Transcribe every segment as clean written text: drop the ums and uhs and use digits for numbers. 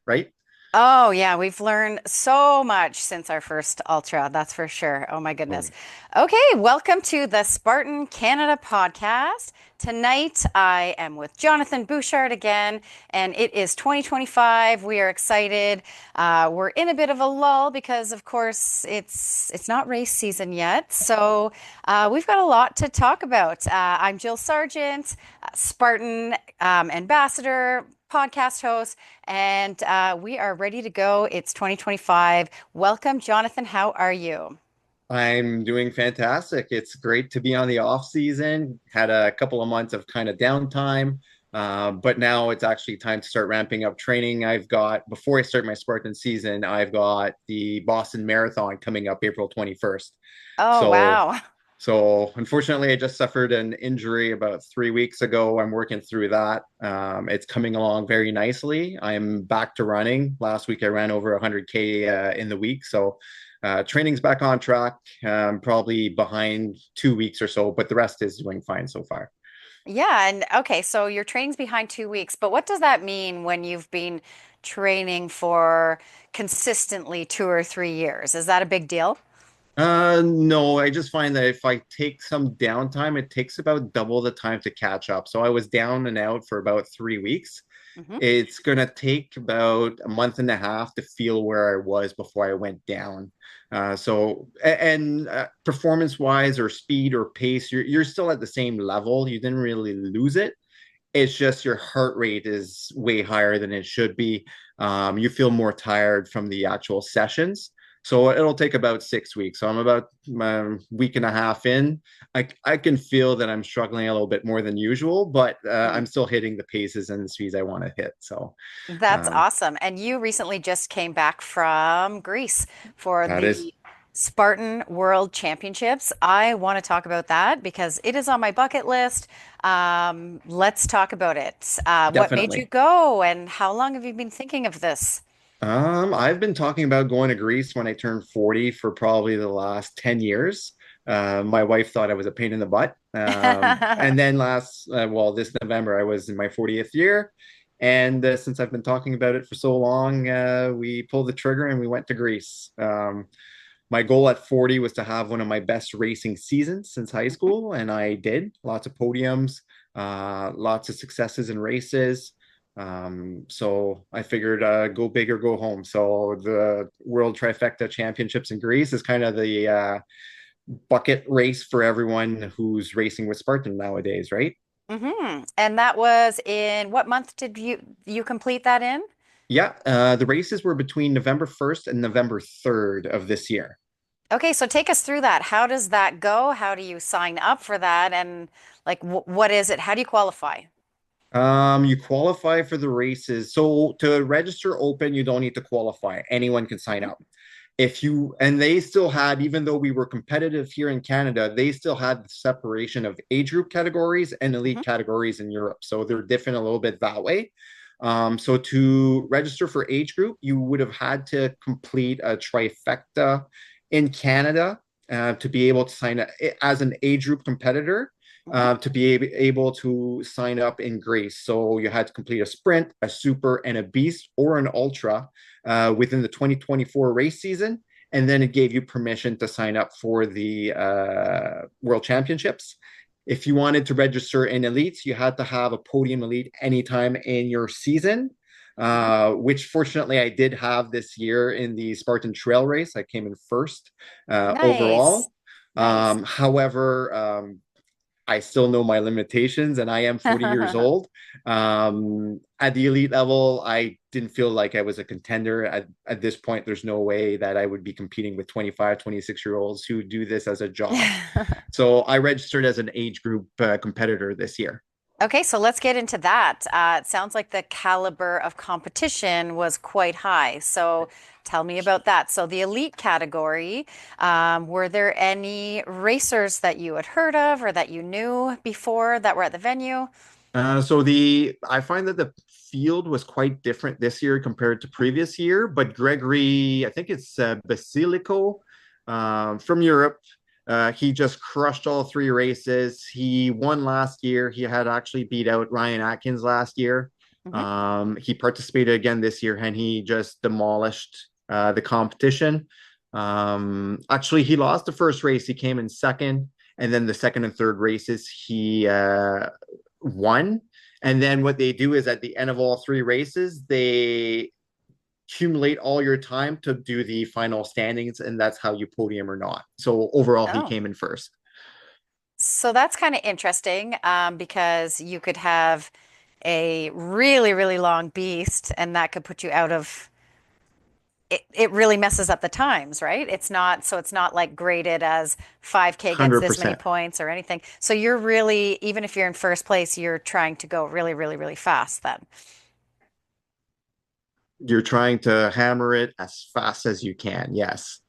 right? Oh, yeah, we've learned so much since our first Ultra, that's for sure. Oh, my goodness. Oh, Okay, welcome to the Spartan Canada Podcast. Tonight, I am with Jonathan Bouchard again, and it is 2025. We are excited. We're in a bit of a lull because, of course, it's not race season yet. So we've got a lot to talk about. I'm Jill Sargent, Spartan ambassador, podcast host. And we are ready to go. It's 2025. Welcome, Jonathan. How are you? I'm doing fantastic. It's great to be on the off season. Had a couple of months of kind of downtime, but now it's actually time to start ramping up training. Before I start my Spartan season, I've got the Boston Marathon coming up April 21st. Oh, So wow. So unfortunately, I just suffered an injury about 3 weeks ago. I'm working through that. It's coming along very nicely. I'm back to running. Last week, I ran over 100K in the week. So training's back on track. Probably behind 2 weeks or so, but the rest is doing fine so far. Yeah. And okay, so your training's behind 2 weeks, but what does that mean when you've been training for consistently 2 or 3 years? Is that a big deal? No, I just find that if I take some downtime, it takes about double the time to catch up. So I was down and out for about 3 weeks. Hmm. It's gonna take about a month and a half to feel where I was before I went down. Performance wise or speed or pace, you're still at the same level. You didn't really lose it. It's just your heart rate is way higher than it should be. You feel more tired from the actual sessions. So it'll take about 6 weeks. So I'm about a week and a half in. I can feel that I'm struggling a little bit more than usual, but I'm still hitting the paces and the speeds I want to hit. So That's um, awesome. And you recently just came back from Greece for that is the Spartan World Championships. I want to talk about that because it is on my bucket list. Let's talk about it. What made you definitely. go, and how long have you been thinking of this? I've been talking about going to Greece when I turned 40 for probably the last 10 years. My wife thought I was a pain in the butt. And then this November, I was in my 40th year. And since I've been talking about it for so long, we pulled the trigger and we went to Greece. My goal at 40 was to have one of my best racing seasons since high school, and I did. Lots of podiums, lots of successes in races. So I figured go big or go home. So the World Trifecta Championships in Greece is kind of the bucket race for everyone who's racing with Spartan nowadays, right? And that was in what month did you complete that in? Yeah, the races were between November 1st and November 3rd of this year. Okay, so take us through that. How does that go? How do you sign up for that? And like, what is it? How do you qualify? You qualify for the races. So to register open, you don't need to qualify. Anyone can sign Mhm. up. And they still had, even though we were competitive here in Canada, they still had the separation of age group categories and elite Mhm. categories in Europe. So they're different a little bit that way. So to register for age group, you would have had to complete a trifecta in Canada to be able to sign up as an age group competitor. Mhm. To be able to sign up in Greece. So you had to complete a sprint, a super, and a beast or an ultra within the 2024 race season. And then it gave you permission to sign up for the World Championships. If you wanted to register in elites, you had to have a podium elite anytime in your season, Mhm. which fortunately I did have this year in the Spartan Trail Race. I came in first Nice. overall. Nice. I still know my limitations and I am 40 years old. At the elite level, I didn't feel like I was a contender. At this point, there's no way that I would be competing with 25, 26-year olds who do this as a job. So I registered as an age group competitor this year. Okay, so let's get into that. It sounds like the caliber of competition was quite high. So tell me about that. So the elite category, were there any racers that you had heard of or that you knew before that were at the venue? I find that the field was quite different this year compared to previous year, but Gregory, I think it's Basilico from Europe. He just crushed all three races. He won last year. He had actually beat out Ryan Atkins last year. Hmm. He participated again this year and he just demolished the competition. Actually, he lost the first race. He came in second, and then the second and third races he won. And then what they do is at the end of all three races, they accumulate all your time to do the final standings, and that's how you podium or not. So overall, he Oh, came in first. so that's kind of interesting because you could have a really, really long beast, and that could put you out of it really messes up the times, right? It's not like graded as 5K gets this many 100%. points or anything. So you're really, even if you're in first place, you're trying to go really, really, really fast then. You're trying to hammer it as fast as you can. Yes.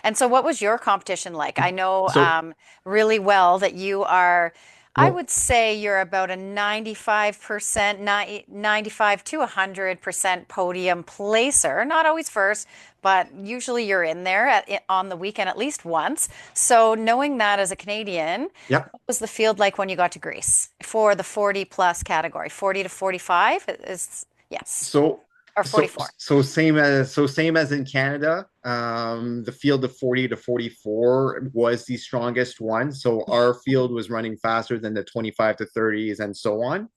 And so what was your competition like? I know So, really well that you are, I well, would say you're about a 95%, 95 to 100% podium placer. Not always first, but usually you're in there on the weekend at least once. So knowing that as a Canadian, yeah. what was the field like when you got to Greece for the 40 plus category? 40 to 45 is, yes, So or 44. same as in Canada. The field of 40 to 44 was the strongest one. So our field was running faster than the 25 to 30s and so on.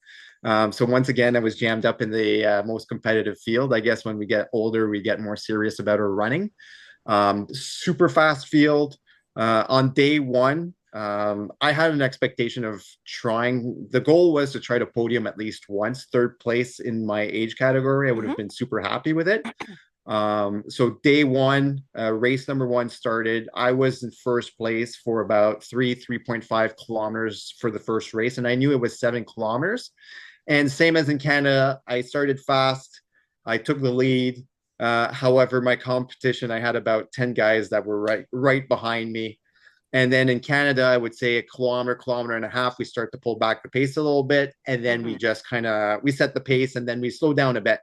So once again, I was jammed up in the most competitive field. I guess when we get older, we get more serious about our running. Super fast field. On day one, I had an expectation of trying. The goal was to try to podium at least once, third place in my age category. I would have Hmm. been super happy with it. So day one, race number one started. I was in first place for about 3.5 kilometers for the first race, and I knew it was 7 kilometers. And same as in Canada, I started fast. I took the lead. However, my competition, I had about 10 guys that were right behind me. And then in Canada, I would say a kilometer and a half, we start to pull back the pace a little bit. And then we Hmm. just kind of we set the pace and then we slow down a bit.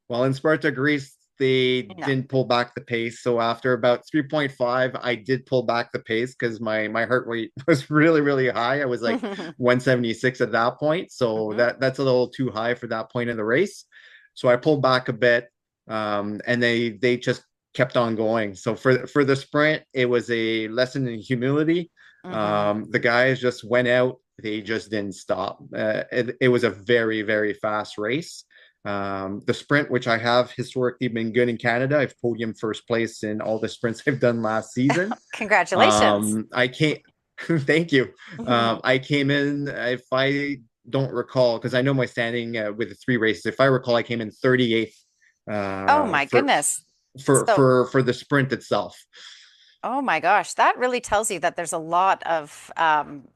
Well, in Sparta, Greece, they No. didn't pull back the pace. So after about 3.5, I did pull back the pace because my heart rate was really high. I was like 176 at that point. So Hmm. that's a little too high for that point in the race. So I pulled back a bit. And they just kept on going. So for the sprint, it was a lesson in humility. Hmm. The guys just went out. They just didn't stop. It was a very fast race. The sprint, which I have historically been good in Canada, I've podium first place in all the sprints I've done last season. Congratulations. I can't. Thank you. Oh I came in, if I don't recall, because I know my standing with the three races. If I recall, I came in 38th uh, my for goodness. So, for the sprint itself. oh my gosh, that really tells you that there's a lot of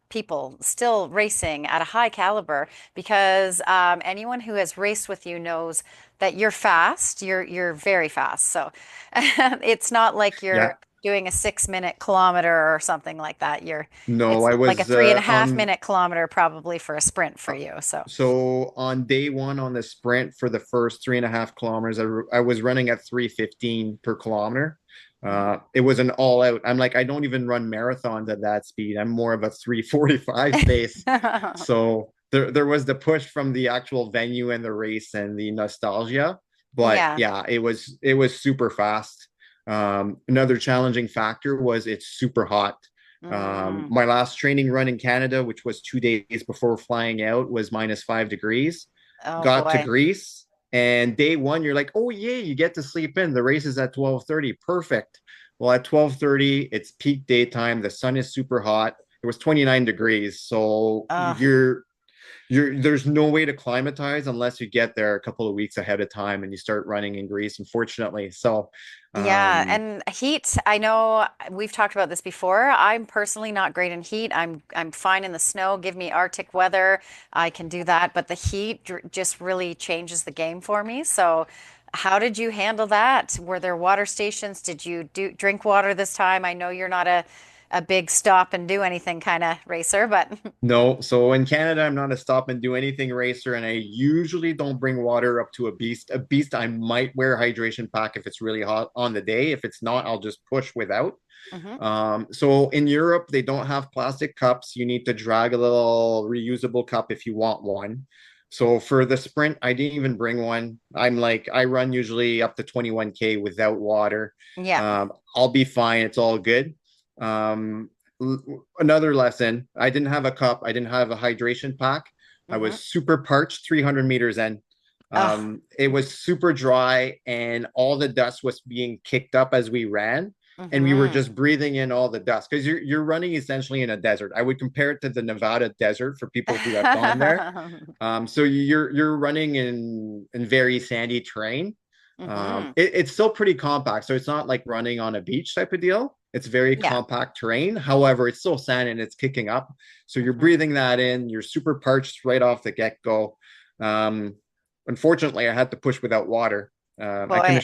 people still racing at a high caliber because anyone who has raced with you knows that you're fast. You're very fast. So it's not like Yeah. you're doing a 6 minute kilometer or something like that. No, It's I like a was three and a half on. minute kilometer probably for a sprint for Uh, you. So. so on day one on the sprint for the first 3.5 kilometers, I was running at 3:15 per kilometer. Mhm. It was an all out. I'm like, I don't even run marathons at that speed. I'm more of a 3:45 pace. So there was the push from the actual venue and the race and the nostalgia. But Yeah. yeah, it was super fast. Another challenging factor was it's super hot. Mm. My last training run in Canada, which was 2 days before flying out, was -5 degrees. Oh Got to boy. Greece, and day one, you're like, oh yeah, you get to sleep in. The race is at 12:30. Perfect. Well, at 12:30, it's peak daytime. The sun is super hot. It was 29 degrees. So there's no way to climatize unless you get there a couple of weeks ahead of time and you start running in Greece, unfortunately. So Yeah, um and heat, I know we've talked about this before. I'm personally not great in heat. I'm fine in the snow. Give me Arctic weather. I can do that, but the heat just really changes the game for me. So, how did you handle that? Were there water stations? Did you drink water this time? I know you're not a big stop and do anything kind of racer, but No, so in Canada, I'm not a stop and do anything racer, and I usually don't bring water up to a beast. A beast, I might wear a hydration pack if it's really hot on the day. If it's not, I'll just push without. Mhm. So in Europe, they don't have plastic cups. You need to drag a little reusable cup if you want one. So for the sprint, I didn't even bring one. I run usually up to 21K without water. Yeah. I'll be fine. It's all good. Um, Another lesson, I didn't have a cup. I didn't have a hydration pack. I Mm-hmm. was super parched 300 meters in. Oh. It was super dry and all the dust was being kicked up as we ran. And we were Mm-hmm. just breathing in all the dust because you're running essentially in a desert. I would compare it to the Nevada desert for people who have gone there. So you're running in very sandy terrain. Mm-hmm. It's still pretty compact, so it's not like running on a beach type of deal. It's very Yeah. compact terrain. However, it's still sand and it's kicking up. So you're Mm-hmm. breathing that in. You're super parched right off the get go. Um, Unfortunately, I had to push without water. Boy, I can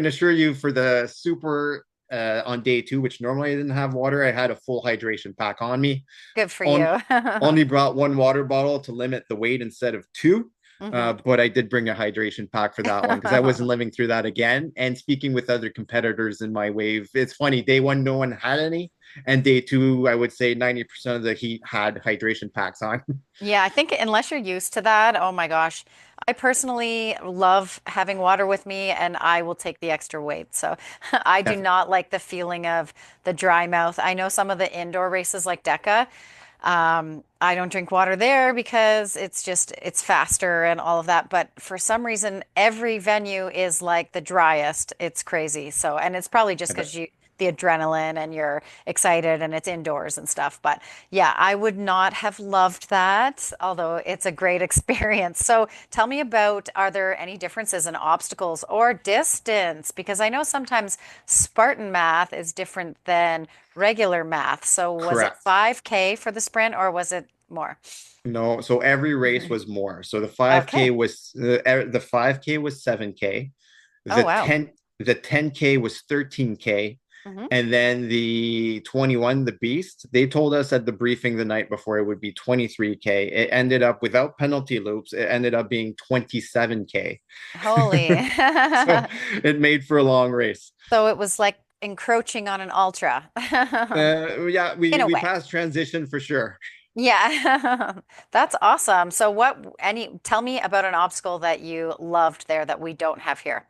assure you, for the super on day two, which normally I didn't have water, I had a full hydration pack on me. good for On you. Only brought one water bottle to limit the weight instead of two. Mm-hmm. But I did bring a hydration pack for that one because I wasn't living through that again. And speaking with other competitors in my wave, it's funny. Day one, no one had any. And day two, I would say 90% of the heat had hydration packs on. Yeah, I think unless you're used to that, oh my gosh. I personally love having water with me and I will take the extra weight. So I do not like the feeling of the dry mouth. I know some of the indoor races like DECA, I don't drink water there because it's faster and all of that. But for some reason, every venue is like the driest. It's crazy. So, and it's probably just because the adrenaline and you're excited and it's indoors and stuff. But yeah, I would not have loved that, although it's a great experience. So tell me about, are there any differences in obstacles or distance? Because I know sometimes Spartan math is different than regular math. So was it Correct. 5K for the sprint or was it more? No, so every race was more. So Okay. the 5K was 7K. Oh, The wow. 10K was 13K. Hmm. And then the 21, the Beast, they told us at the briefing the night before it would be 23K. It ended up without penalty loops, it ended up being 27K. Holy. So it made for a long race. So it was like encroaching on an ultra Yeah, in a we way. passed transition for sure. Yeah. That's awesome. So tell me about an obstacle that you loved there that we don't have here.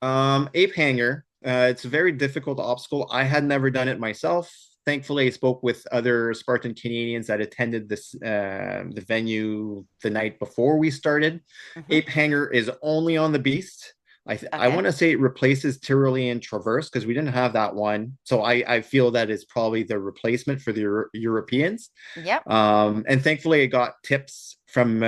Ape hanger. It's a very difficult obstacle. I had never done it myself. Thankfully, I spoke with other Spartan Canadians that attended the venue the night before we started. Hmm. Ape hanger is only on the Beast. I Okay. want to say it replaces Tyrolean Traverse because we didn't have that one. So I feel that is probably the replacement for the Europeans. Yep. And thankfully, I got tips from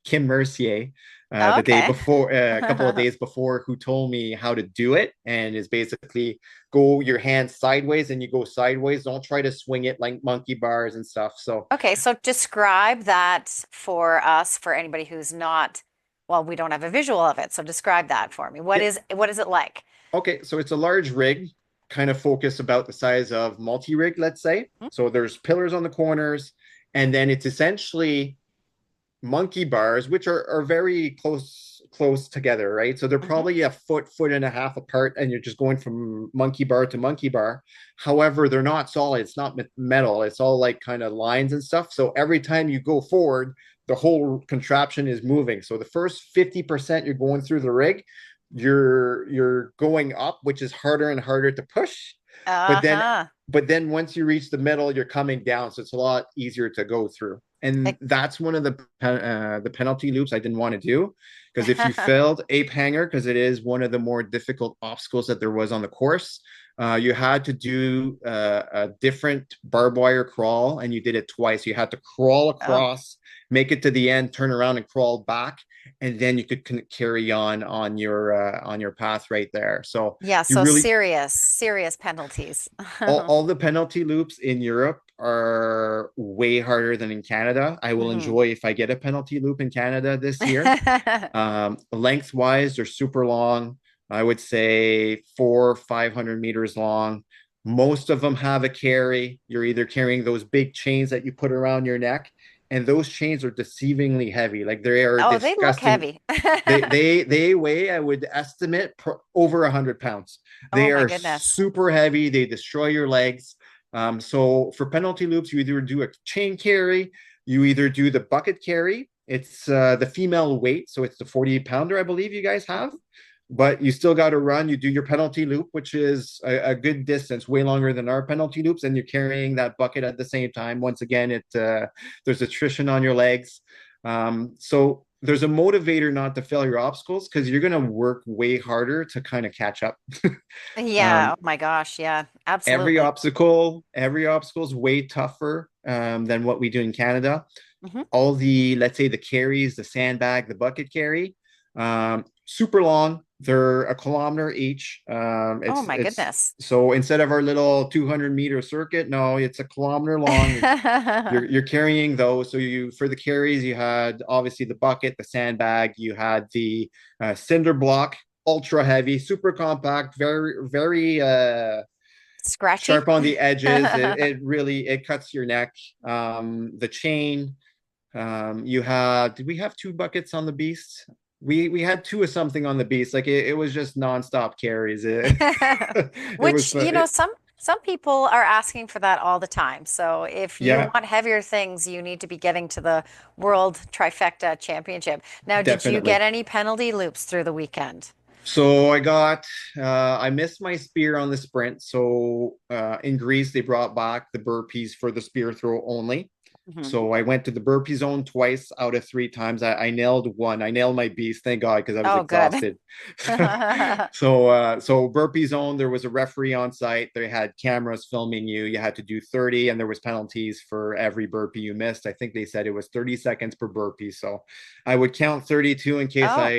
Kim Mercier Oh, the day okay. before, a couple of days before, who told me how to do it. And is basically go your hands sideways and you go sideways. Don't try to swing it like monkey bars and stuff. So, Okay, so describe that for us, for anybody who's not, well, we don't have a visual of it. So describe that for me. yeah. What is it like? Okay. So it's a large rig, kind of focused about the size of multi rig, let's say. Hmm? So there's pillars on the corners. And then it's essentially monkey bars, which are very close together, right? So they're Hmm. probably a foot and a half apart, and you're just going from monkey bar to monkey bar. However, they're not solid. It's not metal. It's all like kind of lines and stuff. So every time you go forward, the whole contraption is moving. So the first 50% you're going through the rig, you're going up, which is harder and harder to push. But then Uh-huh. once you reach the middle, you're coming down, so it's a lot easier to go through. And that's one of the penalty loops I didn't want to do because if you failed ape hanger, because it is one of the more difficult obstacles that there was on the course, you had to do a different barbed wire crawl, and you did it twice. You had to crawl Oh, across, make it to the end, turn around, and crawl back, and then you could carry on your path right there. So yeah. you So really serious penalties. all the penalty loops in Europe are way harder than in Canada. I will Hmm. enjoy if I get a penalty loop in Canada this year. Lengthwise, they're super long. I would say 500 meters long. Most of them have a carry. You're either carrying those big chains that you put around your neck, and those chains are deceivingly heavy. Like they are Oh, they look disgusting. heavy. They weigh, I would estimate, over 100 pounds. Oh They my are goodness. super heavy. They destroy your legs. So for penalty loops, you either do a chain carry, you either do the bucket carry, It's the female weight, so it's the 40-pounder, I believe you guys have. But you still got to run. You do your penalty loop, which is a good distance, way longer than our penalty loops, and you're carrying that bucket at the same time. Once again, there's attrition on your legs, so there's a motivator not to fail your obstacles because you're going to work way harder to kind of catch up. Yeah. um, Oh my gosh. Yeah, every absolutely. obstacle is way tougher than what we do in Canada. Hmm. All the, let's say, the carries, the sandbag, the bucket carry, super long. They're a kilometer each. Oh It's my it's goodness. so instead of our little 200-meter circuit, no, it's a kilometer long. You're carrying those. So you for the carries, you had obviously the bucket, the sandbag, you had the cinder block, ultra heavy, super compact, very Scratchy. sharp on the edges. It really it cuts your neck. The chain. You had did we have two buckets on the beast? We had two of something on the beast. Like it was just nonstop carries. It was Which, fun. some people are asking for that all the time. So if you Yeah, want heavier things, you need to be getting to the World Trifecta Championship. Now, did you get definitely. any penalty loops through the weekend? So I missed my spear on the sprint. So in Greece, they brought back the burpees for the spear throw only. Hmm. So I went to the burpee zone twice out of three times. I nailed one. I nailed my beast, thank God, because I was Oh, good. exhausted. So burpee zone, there was a referee on site. They had cameras filming you. You had to do 30, and there was penalties for every burpee you missed. I think they said it was 30 seconds per burpee. So I would count 32 in case Oh,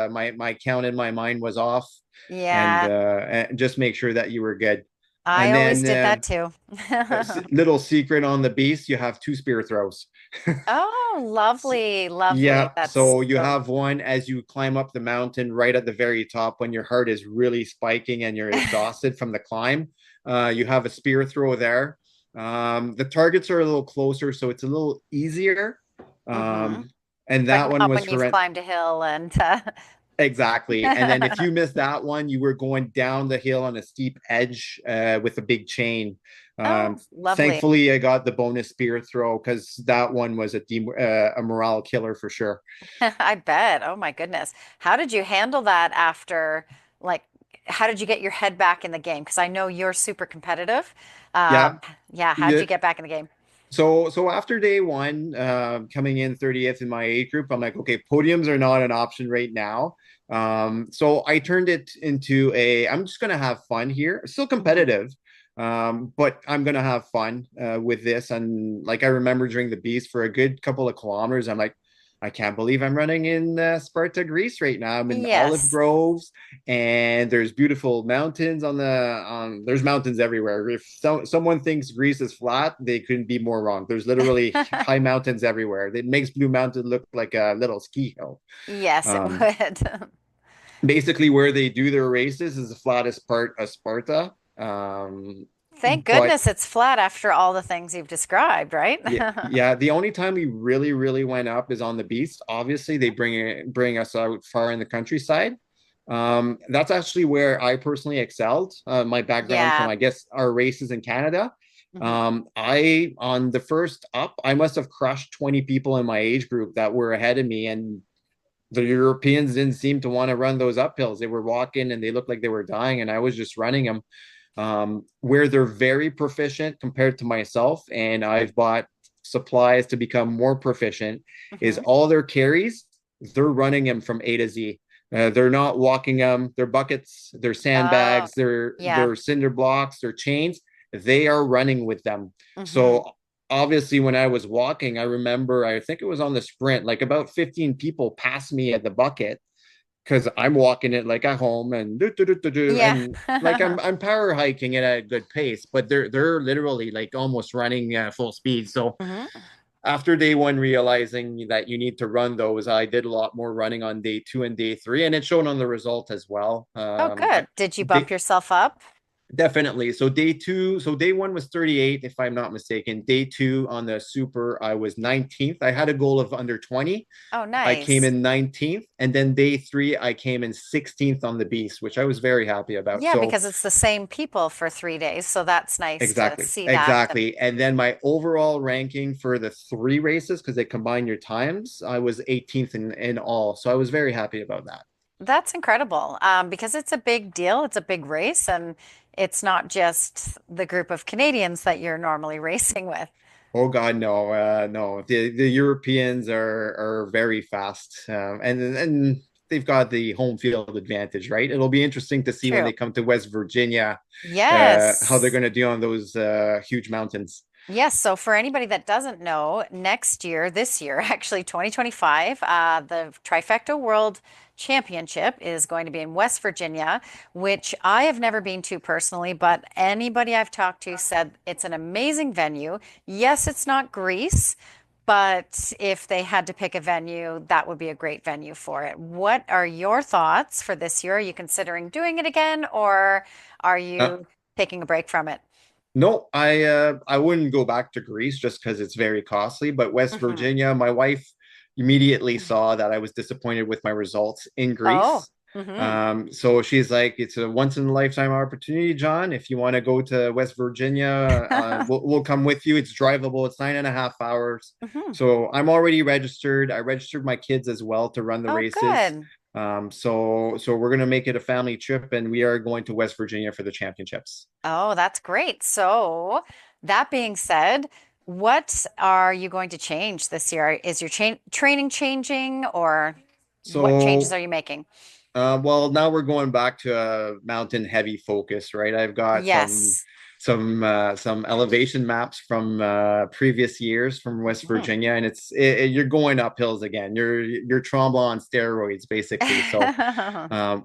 my count in my mind was off, yeah. and just make sure that you were good. I And always then did that too. little secret on the beast, you have two spear throws. Oh, lovely, lovely. Yeah, That's so you so have one as you climb up the mountain right at the very top when your heart is really spiking and you're exhausted from the climb. You have a spear throw there. The targets are a little closer, so it's a little easier. hmm. And But that one not was when you've horrendous. climbed a hill and Exactly. And then if you missed that one, you were going down the hill on a steep edge with a big chain. Oh, lovely. Thankfully, I got the bonus spear throw because that one was a morale killer for sure. I bet. Oh my goodness. How did you handle that after, like, how did you get your head back in the game? Because I know you're super competitive. Yeah. Yeah, how did Yeah. you get back in the game? So after day one, coming in 30th in my age group, I'm like, okay, podiums are not an option right now. So I turned it into I'm just gonna have fun here. Still Hmm. competitive, but I'm gonna have fun with this. And like I remember during the beast for a good couple of kilometers, I'm like, I can't believe I'm running in Sparta, Greece right now. I'm in olive Yes. groves and there's beautiful mountains there's mountains everywhere. If someone thinks Greece is flat, they couldn't be more wrong. There's literally high mountains everywhere. It makes Blue Mountain look like a little ski hill. Yes, it um, would. Basically where they do their races is the flattest part of Sparta. Thank But goodness it's flat after all the things you've described, right? yeah, yeah, the only time we really went up is on the beast. Obviously they bring us out far in the countryside. That's actually where I personally excelled. My background from, Yeah. I guess, our races in Canada. Hmm. I on the first up, I must have crushed 20 people in my age group that were ahead of me, and the Europeans didn't seem to want to run those uphills. They were walking and they looked like they were dying, and I was just running them. Where they're very proficient compared to myself, and I've bought supplies to become more proficient, is Hmm. all their carries, they're running them from A to Z. They're not walking them, their buckets, their Oh, sandbags, yeah. their cinder blocks, their chains, they are running with them. Hmm. So obviously when I was walking, I remember I think it was on the sprint, like about 15 people passed me at the bucket because I'm walking it like at home and Yeah. and like I'm power hiking it at a good pace, but they're literally like almost running full speed. So Hmm. after day one, realizing that you need to run those, I did a lot more running on day two and day three, and it showed on the result as well. Oh, good. Did you bump Day, yourself up? Definitely. So day two, so day one was 38, if I'm not mistaken. Day two on the super, I was 19th. I had a goal of under 20. Oh, I came nice. in 19th. And then day three, I came in 16th on the beast, which I was very happy about. Yeah, So because it's the same people for 3 days, so that's nice to exactly, see that. And exactly. And then my overall ranking for the three races, because they combine your times, I was 18th in all. So I was very happy about that. that's incredible, because it's a big deal. It's a big race, and it's not just the group of Canadians that you're normally racing with. Oh God, no, no. The Europeans are very fast, and they've got the home field advantage, right? It'll be interesting to see when True. they come to West Virginia, how they're Yes. going to do on those huge mountains. Yes, so for anybody that doesn't know, next year, this year, actually 2025, the Trifecta World Championship is going to be in West Virginia, which I have never been to personally, but anybody I've talked to said it's an amazing venue. Yes, it's not Greece, but if they had to pick a venue, that would be a great venue for it. What are your thoughts for this year? Are you considering doing it again, or are Uh, you taking a break from it? no, I wouldn't go back to Greece just because it's very costly. But West Mhm. Virginia, my wife immediately saw that I was disappointed with my results in Oh. Greece. Hmm. So she's like, "It's a once in a lifetime opportunity, John. If you want to go to West Virginia, we'll come with you. It's drivable. It's 9.5 hours. Hmm. So I'm already registered. I registered my kids as well to run the Oh, races. good. So we're gonna make it a family trip, and we are going to West Virginia for the championships. Oh, that's great. So, that being said, what are you going to change this year? Is your training changing, or what changes So are you making? well, now we're going back to a mountain heavy focus, right? I've got Yes. some elevation maps from previous years from West Mhm. Virginia, and you're going up hills again. You're Tremblant on steroids, basically. So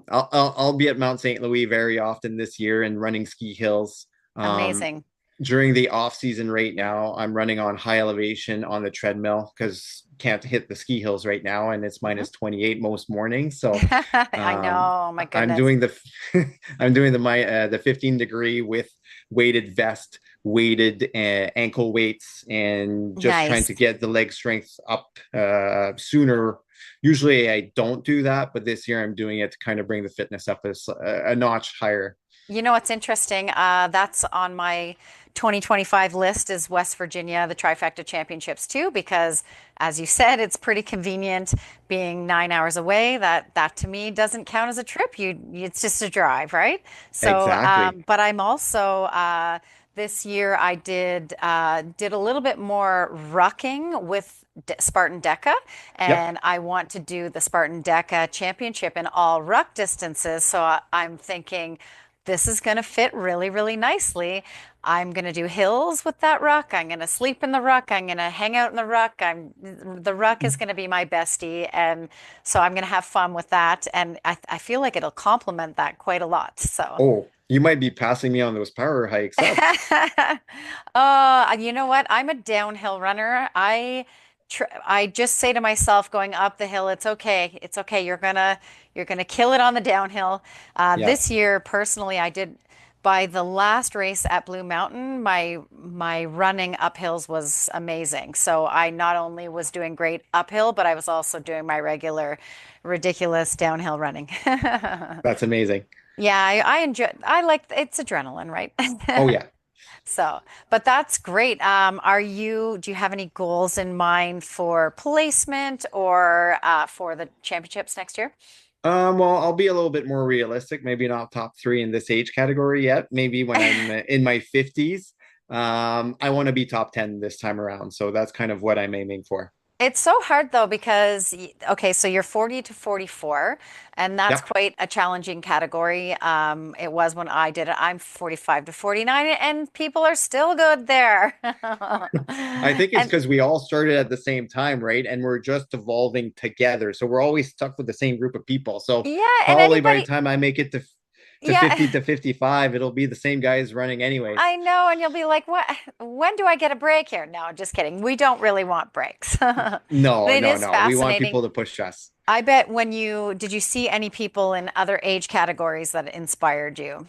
I'll be at Mount St. Louis very often this year and running ski hills. Um, Amazing. During the off season right now, I'm running on high elevation on the treadmill because can't hit the ski hills right now, and it's Mhm. minus 28 most mornings. So I know. My I'm goodness. doing the I'm doing the 15-degree with weighted vest, weighted ankle weights, and just trying Nice. to get the leg strength up sooner. Usually I don't do that, but this year I'm doing it to kind of bring the fitness up a notch higher. You know what's interesting? That's on my 2025 list is West Virginia, the Trifecta Championships too, because as you said, it's pretty convenient being 9 hours away. That to me doesn't count as a trip. It's just a drive, right? So, Exactly. but I'm also this year I did a little bit more rucking with Spartan Deca, Yep. and I want to do the Spartan Deca Championship in all ruck distances. So I'm thinking this is going to fit really, really nicely. I'm going to do hills with that ruck. I'm going to sleep in the ruck. I'm going to hang out in the ruck. The ruck is going to be my bestie. And so I'm going to have fun with that. And I feel like it'll complement that quite a lot. So, Oh, you might be passing me on those power hikes up. you know what? I'm a downhill runner. I just say to myself going up the hill, it's okay. It's okay. You're gonna kill it on the downhill. Yeah. This year, personally, I did by the last race at Blue Mountain, my running up hills was amazing. So I not only was doing great uphill, but I was also doing my regular ridiculous downhill running. That's amazing. Yeah, I enjoy. I like it's adrenaline, right? Oh yeah. So, but that's great. Do you have any goals in mind for placement or for the championships next year? Well, I'll be a little bit more realistic. Maybe not top three in this age category yet. Maybe when I'm in my 50s. I want to be top 10 this time around. So that's kind of what I'm aiming for. It's so hard though because okay, so you're 40 to 44, and that's Yep. quite a challenging category. It was when I did it. I'm 45 to 49, and people are still good there. I think it's And because we all started at the same time, right? And we're just evolving together. So we're always stuck with the same group of people. So yeah, and probably by the anybody, time I make it to yeah. 50 to 55, it'll be the same guys running anyways. I know, and you'll be like, "What? When do I get a break here?" No, just kidding. We don't really want breaks. But No, it no, is no. We want fascinating. people to push us. I bet when did you see any people in other age categories that inspired you?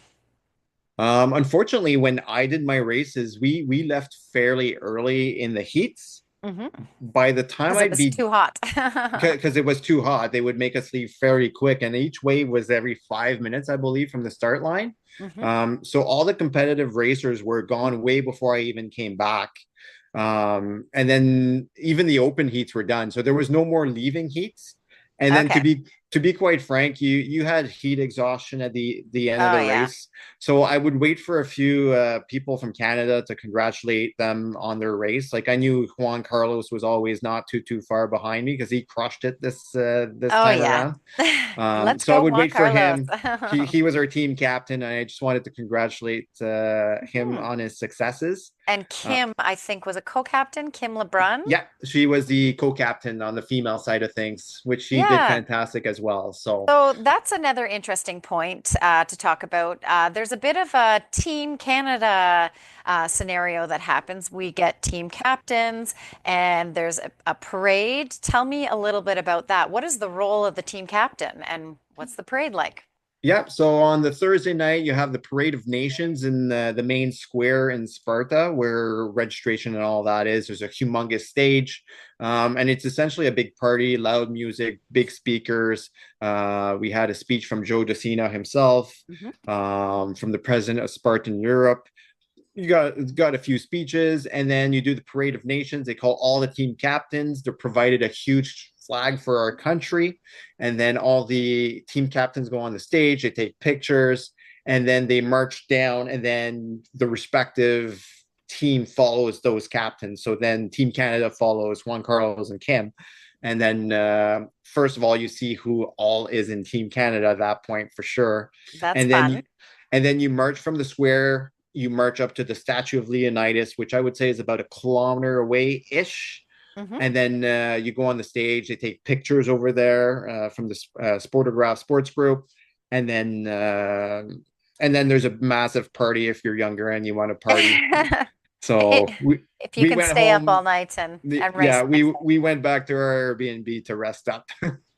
Unfortunately, when I did my races, we left fairly early in the heats. Mm-hmm. By the time Because it I'd was be too hot. because it was too hot, they would make us leave fairly quick, and each wave was every 5 minutes, I believe, from the start line. Mm-hmm. So all the competitive racers were gone way before I even came back. And then even the open heats were done, so there was no more leaving heats. And then Okay. to be quite frank, you had heat exhaustion at the end of Oh the yeah. race. So I would wait for a few people from Canada to congratulate them on their race. Like I knew Juan Carlos was always not too far behind me because he crushed it this Oh time yeah. around. Let's So I go, would Juan wait for Carlos. him. He was our team captain, and I just wanted to congratulate him Hmm. on his successes. And Uh, Kim, I think, was a co-captain, Kim LeBrun. yeah, she was the co-captain on the female side of things, which she did Yeah. fantastic as well. So So that's another interesting point to talk about. There's a bit of a Team Canada scenario that happens. We get team captains, and there's a parade. Tell me a little bit about that. What is the role of the team captain, and what's the parade like? yeah, so on the Thursday night, you have the Parade of Nations in the main square in Sparta, where registration and all that is. There's a humongous stage, and it's essentially a big party, loud music, big speakers. We had a speech from Joe DeCina himself, Mhm. from the president of Spartan Europe. You got a few speeches, and then you do the Parade of Nations. They call all the team captains. They're provided a huge flag for our country, and then all the team captains go on the stage. They take pictures, and then they march down, and then the respective team follows those captains. So then Team Canada follows Juan Carlos and Kim, and then first of all, you see who all is in Team Canada at that point for sure, That's and then fun. you, and then you march from the square. You march up to the Statue of Leonidas, which I would say is about a kilometer away ish. Hmm. And then you go on the stage. They take pictures over there from the Sportograph Sports Group, and then uh, and then there's a massive party if you're younger and you want to party. So If you we can went stay up all home. night and race Yeah, the next day. we went back to our Airbnb to rest up.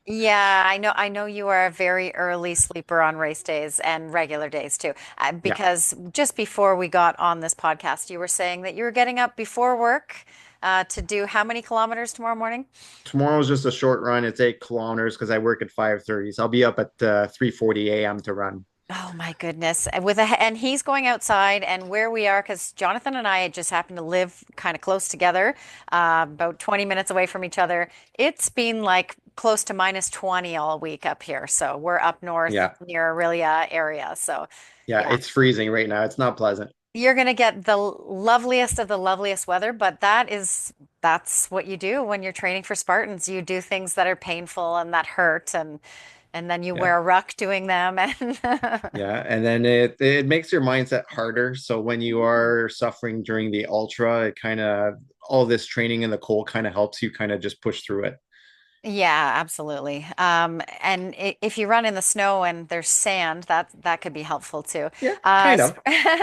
Yeah, I know you are a very early sleeper on race days and regular days too. Yeah, Because just before we got on this podcast, you were saying that you were getting up before work to do how many kilometers tomorrow morning? tomorrow's just a short run. It's 8 kilometers because I work at 5:30. So I'll be up at 3:40 a.m. to run. Oh my goodness. And he's going outside and where we are, because Jonathan and I just happen to live kind of close together, about 20 minutes away from each other. It's been like close to -20 all week up here. So we're up north Yeah. near Aurelia area. So Yeah, yeah, it's freezing right now. It's not pleasant. you're going to get the loveliest of the loveliest weather, but that's what you do when you're training for Spartans. You do things that are painful and that hurt and then you Yeah. wear a ruck doing them and Yeah. And then it makes your mindset harder. So when you are suffering during the ultra, it kind of all this training in the cold kind of helps you kind of just push through it. Yeah, absolutely. And if you run in the snow and there's sand, that could be helpful too. Yeah, kind of.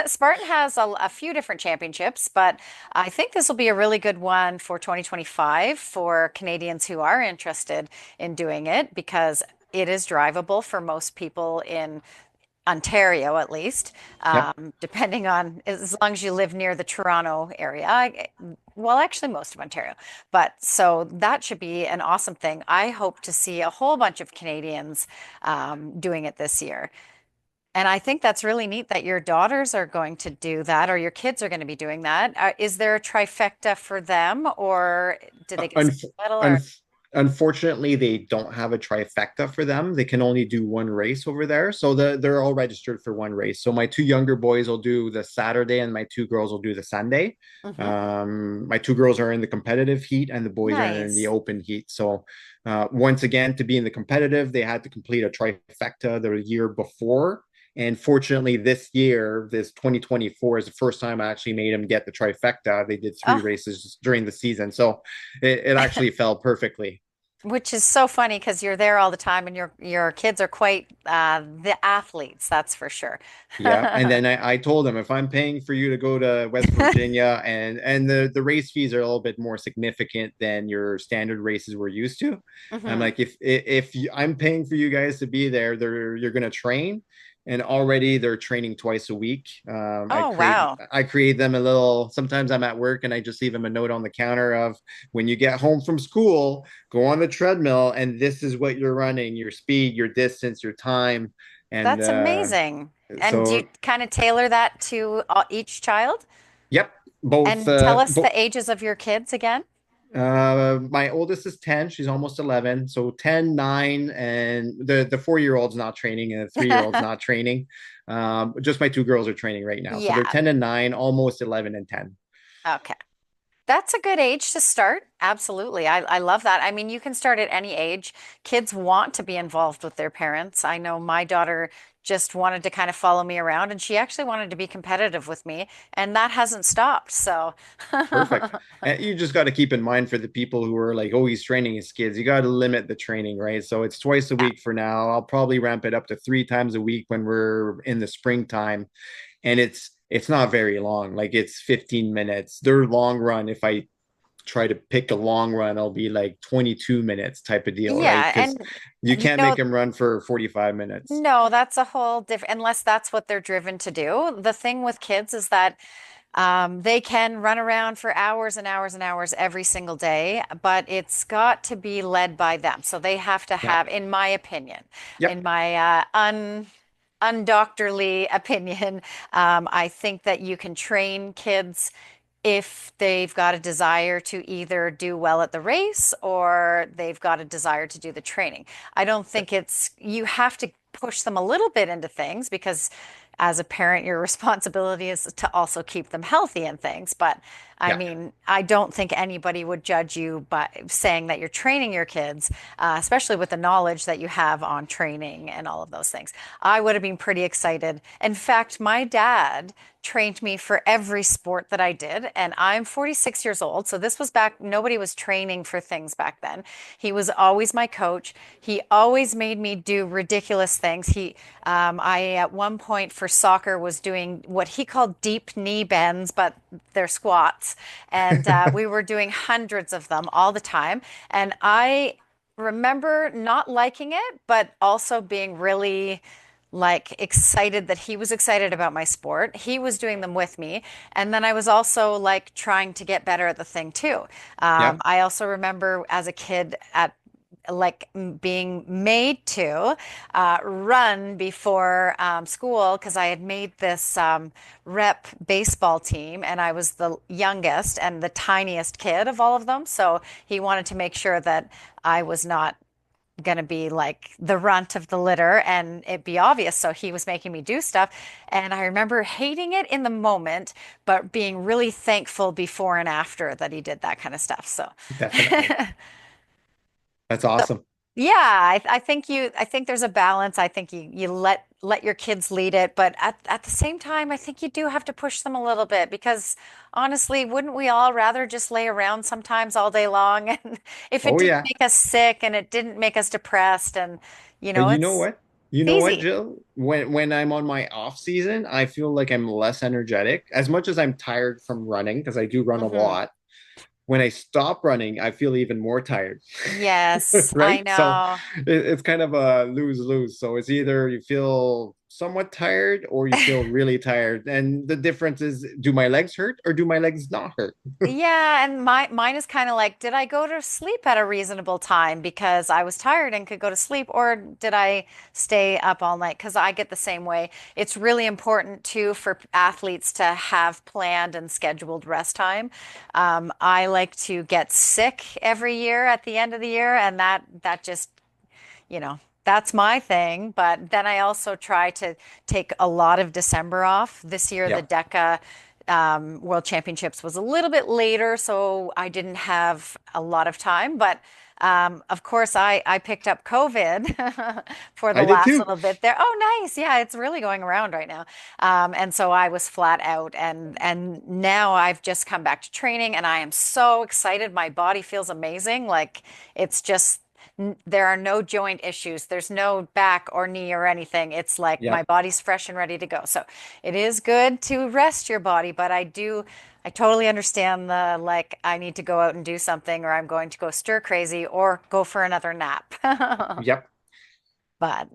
Spartan has a few different championships, but I think this will be a really good one for 2025 for Canadians who are interested in doing it because it is drivable for most people in Ontario, at least, Yep. depending on as long as you live near the Toronto area. Well, actually, most of Ontario. But so that should be an awesome thing. I hope to see a whole bunch of Canadians doing it this year. And I think that's really neat that your daughters are going to do that or your kids are going to be doing that. Is there a trifecta for them or do they get Un silver medal un or? Unfortunately, they don't have a trifecta for them. They can only do one race over there. So they're all registered for one race. So my two younger boys will do the Saturday and my two girls will do the Sunday. Mhm. My two girls are in the competitive heat and the boys are in the Nice. open heat. So once again, to be in the competitive, they had to complete a trifecta the year before. And fortunately, this year, this 2024 is the first time I actually made them get the trifecta. They did three Oh. races during the season. So it actually fell perfectly. Which is so funny because you're there all the time and your kids are quite the athletes, that's for sure. Yeah. And then I told them if I'm paying for you to go to West Virginia and the race fees are a little bit more significant than your standard races we're used to. I'm Hmm. like, if I'm paying for you guys to be there, you're gonna train. and already they're training twice a week. Oh, wow. I create them a little. Sometimes I'm at work and I just leave them a note on the counter of when you get home from school, go on the treadmill, and this is what you're running: your speed, your distance, your time, and That's amazing. And do you so kind of tailor that to each child? yep, both. And tell us the ages of your kids again. My oldest is 10. She's almost 11. So 10, 9, and the 4-year-old's not training and the 3-year-old's not training. Just my two girls are training right now. So they're Yeah. 10 and 9, almost 11 and 10. Okay. That's a good age to start. Absolutely. I love that. I mean, you can start at any age. Kids want to be involved with their parents. I know my daughter just wanted to kind of follow me around and she actually wanted to be competitive with me, and that hasn't stopped. So, Perfect. And you just got to keep in mind for the people who are like, oh, he's training his kids. You got to limit the training, right? So it's twice a yeah. week for now. I'll probably ramp it up to 3 times a week when we're in the springtime. And it's not very long. Like it's 15 minutes. Their long run, if I try to pick a long run, I'll be like 22 minutes type of deal, right? Yeah. Because And, you you can't make know, them run for 45 minutes. no, that's a whole different, unless that's what they're driven to do. The thing with kids is that they can run around for hours and hours and hours every single day, but it's got to be led by them. So they have to Yeah. have, in my opinion, in Yep. my undoctorly opinion, I think that you can train kids if they've got a desire to either do well at the race or they've got a desire to do the training. I don't think you have to push them a little bit into things because as a parent, your responsibility is to also keep them healthy and things. But I Yeah. mean, I don't think anybody would judge you by saying that you're training your kids, especially with the knowledge that you have on training and all of those things. I would have been pretty excited. In fact, my dad trained me for every sport that I did, and I'm 46 years old. So this was back, nobody was training for things back then. He was always my coach. He always made me do ridiculous things. I at one point for soccer was doing what he called deep knee bends, but they're squats. And we were doing hundreds of them all the time. And I remember not liking it, but also being really like excited that he was excited about my sport. He was doing them with me. And then I was also like trying to get better at the thing too. Yeah. I also remember as a kid at like being made to run before school because I had made this rep baseball team and I was the youngest and the tiniest kid of all of them. So he wanted to make sure that I was not going to be like the runt of the litter and it be obvious. So he was making me do stuff. And I remember hating it in the moment, but being really thankful before and after that he did that kind of stuff. So. Definitely. That's awesome. Yeah, I think there's a balance. I think you let your kids lead it, but at the same time, I think you do have to push them a little bit because honestly, wouldn't we all rather just lay around sometimes all day long and if it Oh didn't yeah. make us sick and it didn't make us depressed and And you know it's what? You know what, easy. Jill? When I'm on my off season, I feel like I'm less energetic. As much as I'm tired from running, because I do run a Hmm. lot. When I stop running, I feel even more tired. Yes, I Right? So know. it's kind of a lose lose. So it's either you feel somewhat tired or you feel really tired. And the difference is, do my legs hurt or do my legs not hurt? Yeah, and mine is kind of like, did I go to sleep at a reasonable time because I was tired and could go to sleep, or did I stay up all night? Because I get the same way. It's really important too for athletes to have planned and scheduled rest time. I like to get sick every year at the end of the year, and that just, that's my thing. But then I also try to take a lot of December off. This year, the Yep. DECA World Championships was a little bit later, so I didn't have a lot of time. But of course, I picked up COVID for the I did last too. little bit there. Oh, nice. Yeah, it's really going around right now. And so I was flat out, and now I've just come back to training, and I am so excited. My body feels amazing. Like it's just there are no joint issues. There's no back or knee or anything. It's like my Yep. body's fresh and ready to go. So it is good to rest your body, but I totally understand the like, I need to go out and do something, or I'm going to go stir crazy or go for another nap. Yep. But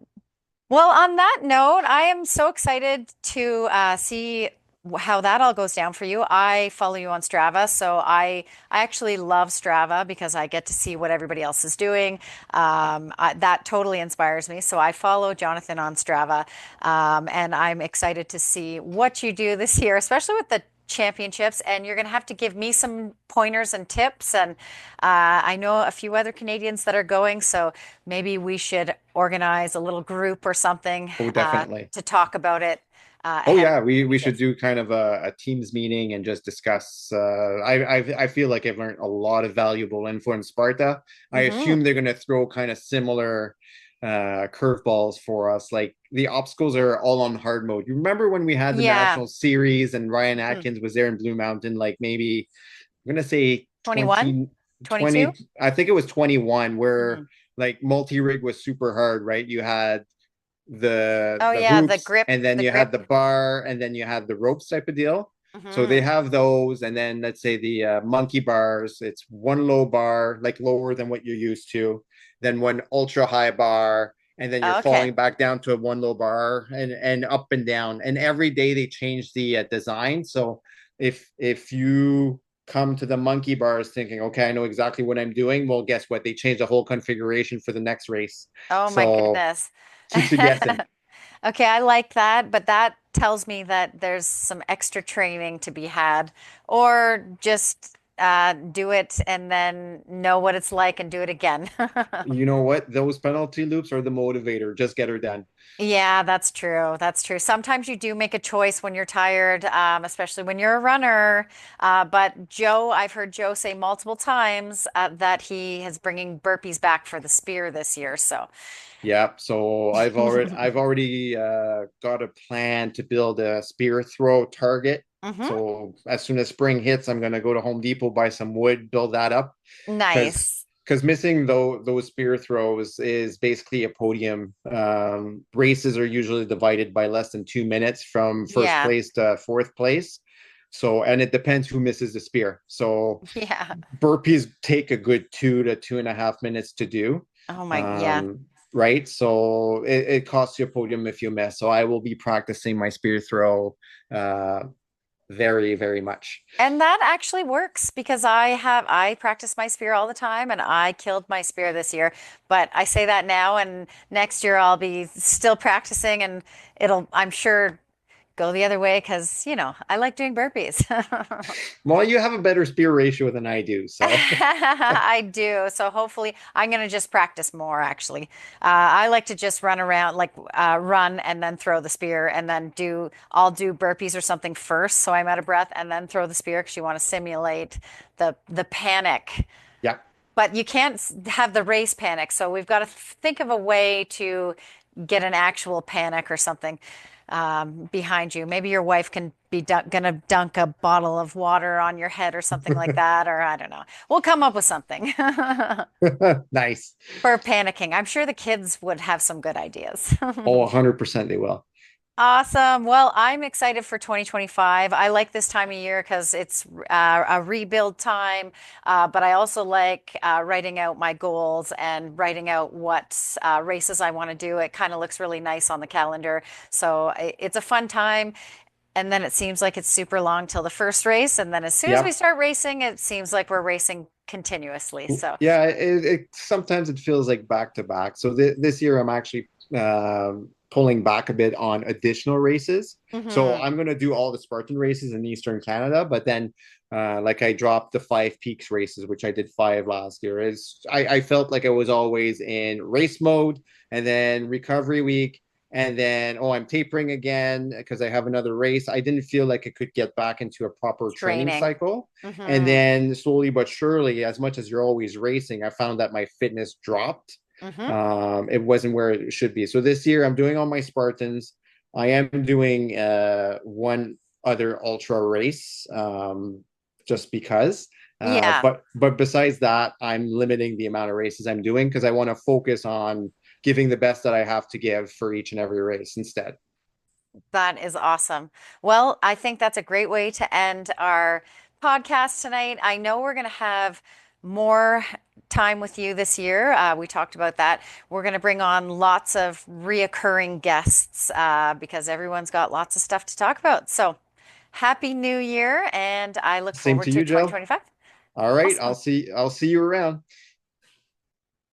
Well, on that note, I am so excited to see how that all goes down for you. I follow you on Strava, so I actually love Strava because I get to see what everybody else is doing. That totally inspires me. So I follow Jonathan on Strava, and I'm excited to see what you do this year, especially with the championships. And you're going to have to give me some pointers and tips. And I know a few other Canadians that are going, so maybe we should organize a little group or something Oh, definitely. to talk about it Oh ahead of yeah, the we should championships. do kind of a teams meeting and just discuss. I feel like I've learned a lot of valuable info in Sparta. I Hmm. assume they're going to throw kind of similar curveballs for us. Like the obstacles are all on hard mode. You remember when we had the Yeah. national series and Ryan Hmm. Atkins was there in Blue Mountain? Like maybe I'm gonna say 21, 20, 22. 20. I think it was 21, where Hmm. like multi-rig was super hard, right? You had Oh the yeah, the hoops, grip, and then the you had grip. the bar, and then you had the ropes type of deal. So they Hmm. have those, and then let's say the monkey bars, it's one low bar, like lower than what you're used to, then one ultra high bar, and then you're Okay. falling back down to a one low bar, and up and down. And every day they change the design. So if you come to the monkey bars thinking, okay, I know exactly what I'm doing, well, guess what? They changed the whole configuration for the next race. Oh my So goodness. keeps you guessing. Okay, I like that, but that tells me that there's some extra training to be had, or just do it and then know what it's like and do it again. You know what? Those penalty loops are the motivator. Just get her done. Yeah, that's true. That's true. Sometimes you do make a choice when you're tired, especially when you're a runner. But Joe, I've heard Joe say multiple times that he is bringing burpees back for the spear this year. So, Yeah. So I've already got a plan to build a spear throw target. hmm. So as soon as spring hits, I'm gonna go to Home Depot, buy some wood, build that up. Because Nice. missing those spear throws is basically a podium. Races are usually divided by less than 2 minutes from first Yeah. place to fourth place. So, and it depends who misses the spear. So Yeah. burpees take a good 2 to 2.5 minutes to do. Oh my, yeah. Um, right. So it costs you a podium if you miss. So I will be practicing my spear throw uh, very, very much. And that actually works because I practice my spear all the time and I killed my spear this year. But I say that now and next year I'll be still practicing and I'm sure, go the other way because, I like doing burpees. Well, you have a better spear ratio than I do. So I do. So hopefully I'm going to just practice more actually. I like to just run around, like run and then throw the spear and then I'll do burpees or something first. So I'm out of breath and then throw the spear because you want to simulate the panic. yeah. But you can't have the race panic. So we've got to think of a way to get an actual panic or something behind you. Maybe your wife can be gonna dunk a bottle of water on your head or something like that, or I don't know. We'll come up with something for Nice. panicking. I'm sure the kids would have some good ideas. Oh, 100% they will. Awesome. Well, I'm excited for 2025. I like this time of year because it's a rebuild time, but I also like writing out my goals and writing out what races I want to do. It kind of looks really nice on the calendar. So it's a fun time. And then it seems like it's super long till the first race. And then as soon as we Yeah. start racing, it seems like we're racing continuously. So, Yeah, it sometimes it feels like back to back. So this year I'm actually pulling back a bit on additional races. So mhm. I'm going to do all the Spartan races in Eastern Canada, but then like I dropped the Five Peaks races, which I did five last year. I felt like I was always in race mode, and then recovery week, and then oh, I'm tapering again because I have another race. I didn't feel like I could get back into a proper training Training. cycle. And Hmm. then slowly but surely, as much as you're always racing, I found that my fitness dropped. Hmm. It wasn't where it should be. So this year I'm doing all my Spartans. I am doing one other ultra race just because. Yeah. But besides that, I'm limiting the amount of races I'm doing because I want to focus on giving the best that I have to give for each and every race instead. That is awesome. Well, I think that's a great way to end our podcast tonight. I know we're going to have more time with you this year. We talked about that. We're going to bring on lots of reoccurring guests because everyone's got lots of stuff to talk about. So happy New Year, and I look Same forward to to you, Jill. 2025. All right, Awesome. I'll see you around.